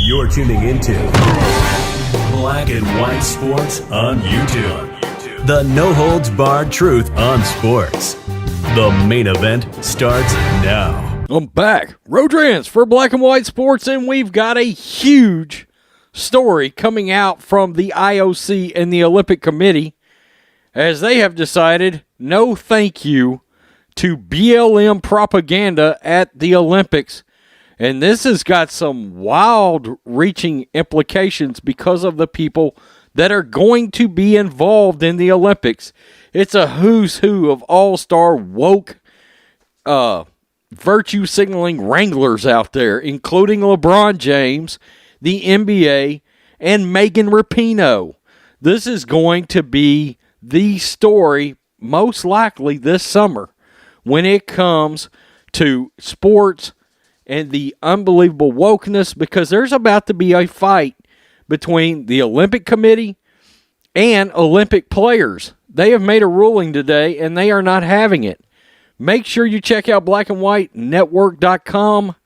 You're tuning into Black and White Sports on YouTube. The no-holds-barred truth on sports. The main event starts now. I'm back. Rodrance for Black and White Sports, and we've got a huge story coming out from the IOC and the Olympic Committee as they have decided no thank you to BLM propaganda at the Olympics. And this has got some wild-reaching implications because of the people that are going to be involved in the Olympics. It's a who's who of all-star woke virtue-signaling wranglers out there, including LeBron James, the NBA, and Megan Rapinoe. This is going to be the story, most likely this summer, when it comes to sports and the unbelievable wokeness, because there's about to be a fight between the Olympic Committee and Olympic players. They have made a ruling today, and they are not having it. Make sure you check out blackandwhitenetwork.com.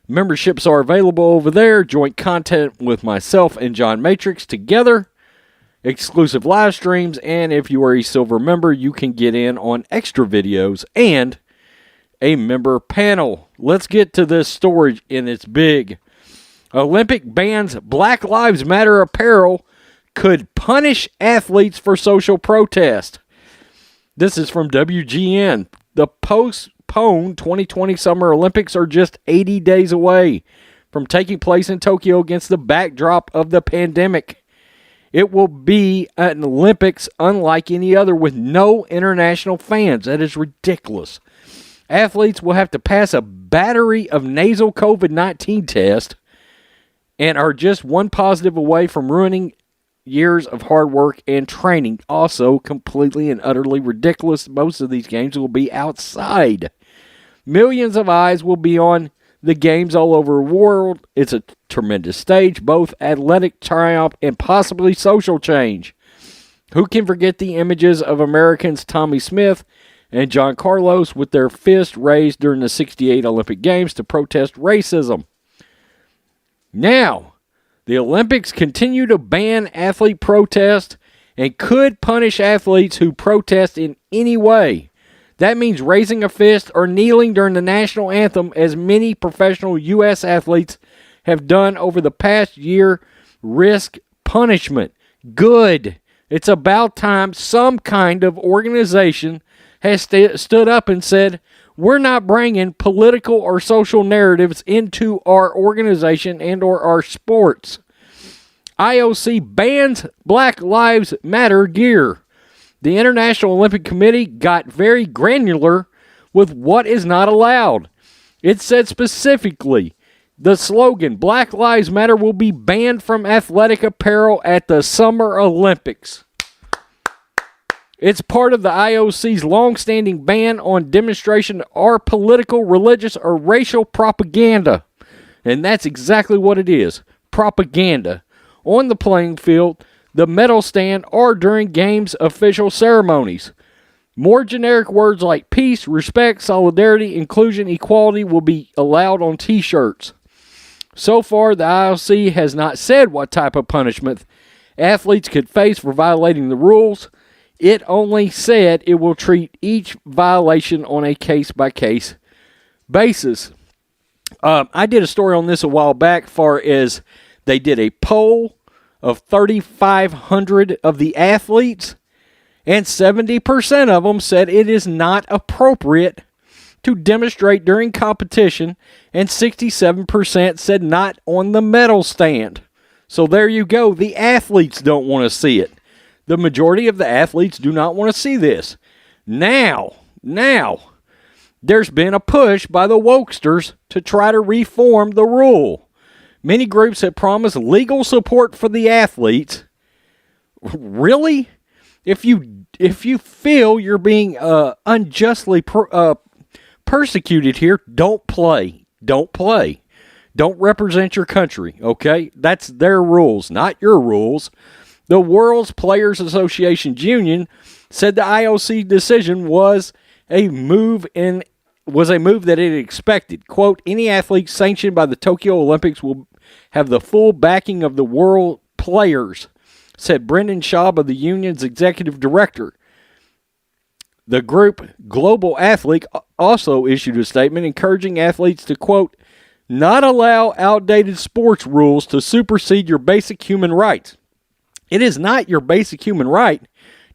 Memberships are available over there. Joint content with myself and John Matrix together. Exclusive live streams, and if you are a silver member, you can get in on extra videos and a member panel. Let's get to this story, and it's big. Olympic bans Black Lives Matter apparel could punish athletes for social protest. This is from WGN. The postponed 2020 Summer Olympics are just 80 days away from taking place in Tokyo against the backdrop of the pandemic. It will be an Olympics unlike any other with no international fans. That is ridiculous. Athletes will have to pass a battery of nasal COVID-19 tests and are just one positive away from ruining years of hard work and training. Also, completely and utterly ridiculous. Most of these games will be outside. Millions of eyes will be on the games all over the world. It's a tremendous stage, both athletic triumph and possibly social change. Who can forget the images of Americans Tommy Smith and John Carlos with their fists raised during the 68 Olympic Games to protest racism? Now, the Olympics continue to ban athlete protest and could punish athletes who protest in any way. That means raising a fist or kneeling during the national anthem, as many professional U.S. athletes have done over the past year, risk punishment. Good. It's about time some kind of organization has stood up and said, we're not bringing political or social narratives into our organization and or our sports. IOC bans Black Lives Matter gear. The International Olympic Committee got very granular with what is not allowed. It said specifically, the slogan, Black Lives Matter, will be banned from athletic apparel at the Summer Olympics. It's part of the IOC's long-standing ban on demonstration or political, religious, or racial propaganda. And that's exactly what it is, propaganda. On the playing field, the medal stand, or during games' official ceremonies. More generic words like peace, respect, solidarity, inclusion, equality will be allowed on t-shirts. So far, the IOC has not said what type of punishment athletes could face for violating the rules. It only said it will treat each violation on a case-by-case basis. I did a story on this a while back, far as they did a poll of 3,500 of the athletes, and 70% of them said it is not appropriate to demonstrate during competition, and 67% said not on the medal stand. So there you go. The athletes don't want to see it. The majority of the athletes do not want to see this. Now, there's been a push by the wokesters to try to reform the rule. Many groups have promised legal support for the athletes. Really? If you feel you're being unjustly persecuted here, don't play. Don't play. Don't represent your country, okay? That's their rules, not your rules. The World's Players Association's union said the IOC decision was a move that it expected. Quote, any athlete sanctioned by the Tokyo Olympics will have the full backing of the world players, said Brendan Schaub of the union's executive director. The group, Global Athlete, also issued a statement encouraging athletes to, quote, not allow outdated sports rules to supersede your basic human rights. It is not your basic human right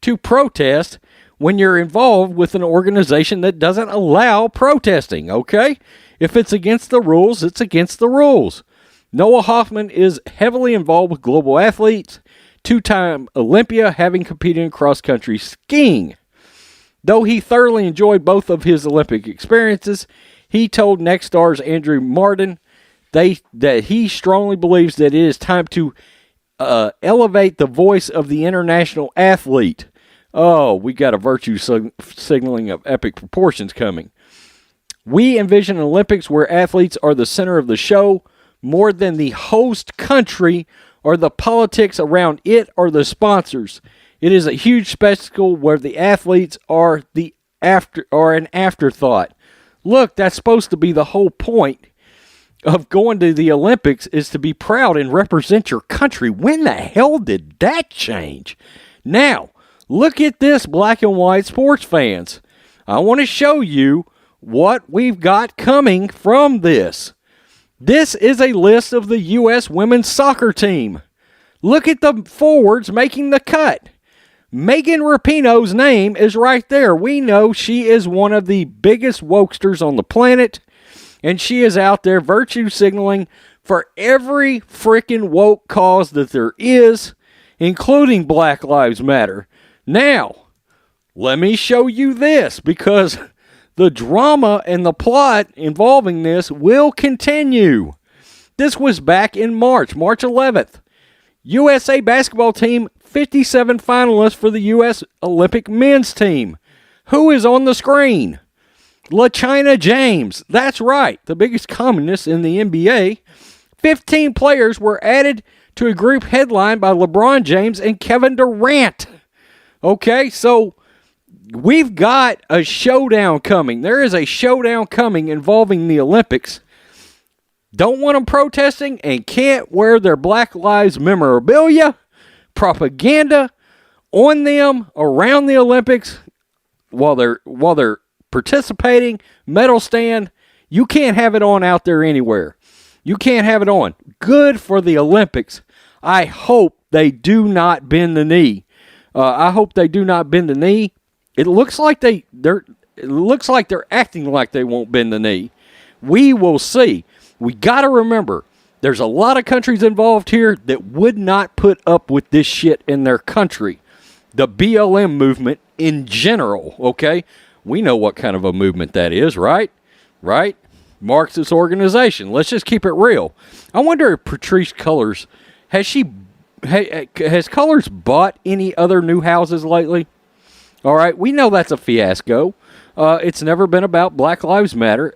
to protest when you're involved with an organization that doesn't allow protesting, okay? If it's against the rules, it's against the rules. Noah Hoffman is heavily involved with Global Athletes, two-time Olympia, having competed in cross-country skiing. Though he thoroughly enjoyed both of his Olympic experiences, he told Nextstar's Andrew Martin that he strongly believes that it is time to elevate the voice of the international athlete. Oh, we got a virtue signaling of epic proportions coming. We envision an Olympics where athletes are the center of the show more than the host country or the politics around it or the sponsors. It is a huge spectacle where the athletes are an afterthought. Look, that's supposed to be the whole point of going to the Olympics, is to be proud and represent your country. When the hell did that change? Now, look at this, black and white sports fans. I want to show you what we've got coming from this. This is a list of the U.S. women's soccer team. Look at the forwards making the cut. Megan Rapinoe's name is right there. We know she is one of the biggest wokesters on the planet, and she is out there virtue signaling for every freaking woke cause that there is, including Black Lives Matter. Now, let me show you this, because the drama and the plot involving this will continue. This was back in March 11th. USA basketball team, 57 finalists for the U.S. Olympic men's team. Who is on the screen? LaChina James. That's right, the biggest communist in the NBA. 15 players were added to a group headlined by LeBron James and Kevin Durant. Okay, so we've got a showdown coming. There is a showdown coming involving the Olympics. Don't want them protesting and can't wear their Black Lives memorabilia, propaganda on them around the Olympics while they're participating, medal stand. You can't have it on out there anywhere. You can't have it on. Good for the Olympics. I hope they do not bend the knee. I hope they do not bend the knee. It looks like they're acting like they won't bend the knee. We will see. We got to remember, there's a lot of countries involved here that would not put up with this shit in their country. The BLM movement in general, okay? We know what kind of a movement that is, right? Right? Marxist organization. Let's just keep it real. I wonder if Patrisse Cullors, has Cullors bought any other new houses lately? All right, we know that's a fiasco. It's never been about Black Lives Matter.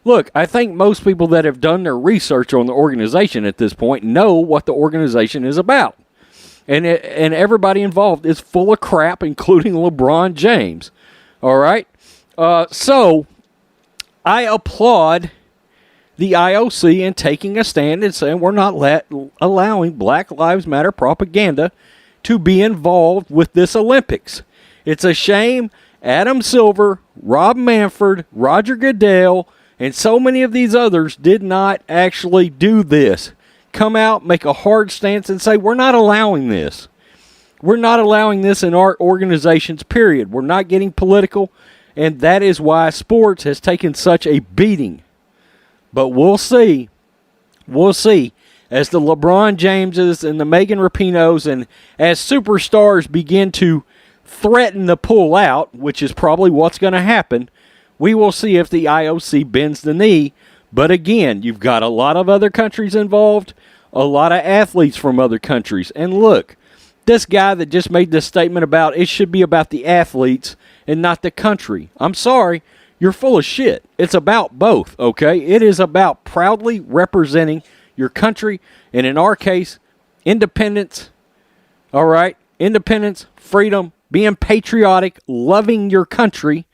Look, I think most people that have done their research on the organization at this point know what the organization is about. And everybody involved is full of crap, including LeBron James. All right? So, I applaud the IOC in taking a stand and saying we're not allowing Black Lives Matter propaganda to be involved with this Olympics. It's a shame Adam Silver, Rob Manfred, Roger Goodell, and so many of these others did not actually do this. Come out, make a hard stance, and say, we're not allowing this. We're not allowing this in our organizations, period. We're not getting political, and that is why sports has taken such a beating. But we'll see. We'll see. As the LeBron Jameses and the Megan Rapinoes and as superstars begin to threaten to pull out, which is probably what's going to happen, we will see if the IOC bends the knee. But again, you've got a lot of other countries involved, a lot of athletes from other countries. And look, this guy that just made this statement about it should be about the athletes and not the country. I'm sorry, you're full of shit. It's about both, okay? It is about proudly representing your country, and in our case, independence, all right? Independence, freedom, being patriotic, loving your country.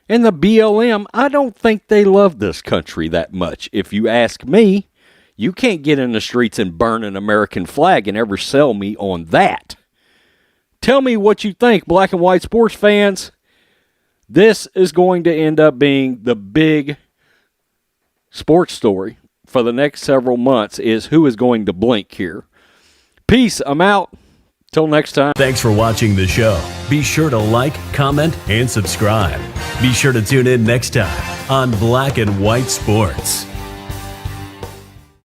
And the BLM, I don't think they love this country that much. If you ask me, You can't get in the streets and burn an American flag and ever sell me on that. Tell me what you think, black and white sports fans. This is going to end up being the big sports story for the next several months, is who is going to blink here. Peace. I'm out. Till next time. Thanks for watching the show. Be sure to like, comment, and subscribe. Be sure to tune in next time on Black and White Sports.